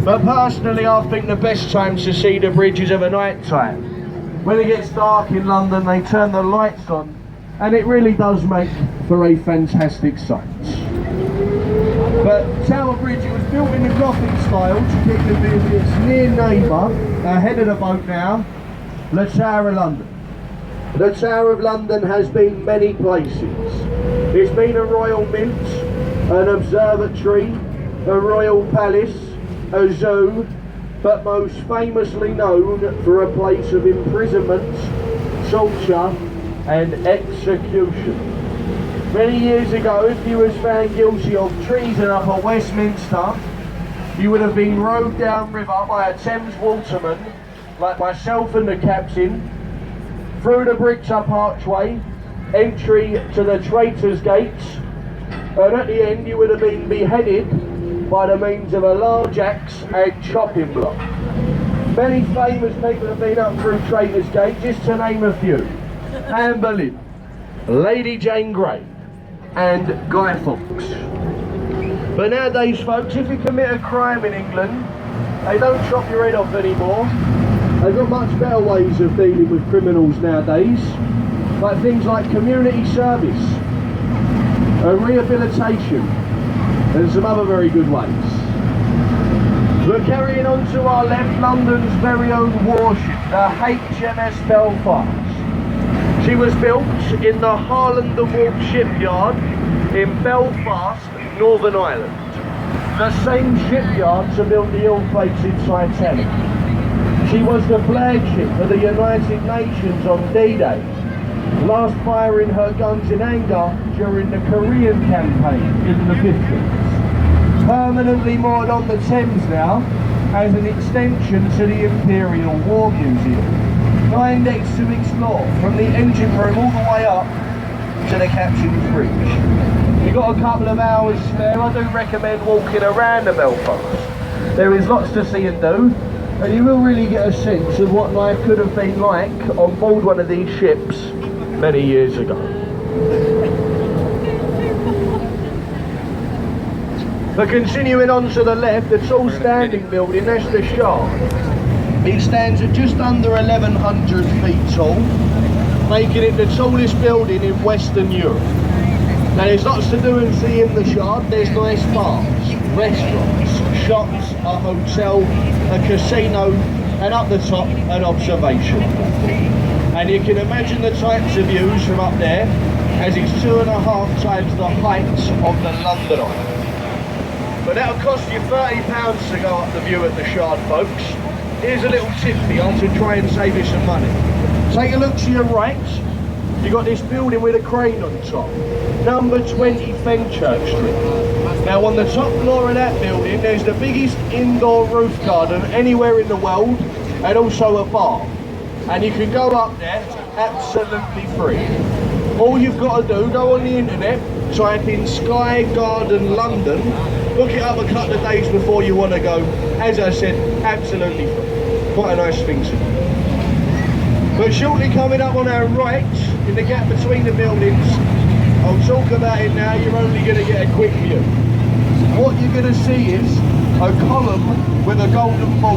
But personally, I think the best time to see the bridge is of a night time. When it gets dark in London, they turn the lights on, and it really does make for a fantastic sight. But Tower Bridge, it was built in the Gothic style to keep the its near neighbour, ahead of the boat now, the Tower of London. The Tower of London has been many places. It's been a royal mint, an observatory, a royal palace, a zoo, but most famously known for a place of imprisonment, torture and execution. Many years ago, if you was found guilty of treason up at Westminster, you would have been rowed down river by a Thames waterman, like myself and the captain, through the bricked up archway, entry to the Traitors' Gates, and at the end you would have been beheaded by the means of a large axe and chopping block. Many famous people have been up through Traitors' Gate, just to name a few. Anne Boleyn, Lady Jane Grey, and Guy Fawkes. But nowadays, folks, if you commit a crime in England, they don't chop your head off anymore. They've got much better ways of dealing with criminals nowadays, like things like community service, rehabilitation, and some other very good ways. We're carrying on to our left, London's very own warship, the HMS Belfast. She was built in the Harland and Wolff shipyard in Belfast, Northern Ireland. The same shipyard to build the ill-fated Titanic. She was the flagship of the United Nations on D-Day, last firing her guns in anger during the Korean campaign in the 50s. Permanently moored on the Thames now as an extension to the Imperial War Museum. 9 decks to explore, from the engine room all the way up to the captain's bridge. You've got a couple of hours spare. I do recommend walking around the Belfast. There is lots to see and do, and you will really get a sense of what life could have been like on board one of these ships many years ago. But continuing on to the left, the tall standing building, that's the Shard. It stands at just under 1,100 feet tall, making it the tallest building in Western Europe. Now there's lots to do and see in the Shard. There's nice bars, restaurants, shops, a hotel, a casino, and up the top, an observation. And you can imagine the types of views from up there, as it's 2.5 times the height of the London Eye. But that'll cost you £30 to go up the view at the Shard, folks. Here's a little tip for you to try and save you some money. Take a look to your right. You've got this building with a crane on top. Number 20 Fenchurch Street. Now on the top floor of that building, there's the biggest indoor roof garden anywhere in the world, and also a bar. And you can go up there absolutely free. All you've got to do, go on the internet, type in Sky Garden London, book it up a couple of days before you want to go. As I said, absolutely free. Quite a nice thing to do. But shortly coming up on our right, in the gap between the buildings, I'll talk about it now, you're only going to get a quick view. What you're going to see is a column with a golden ball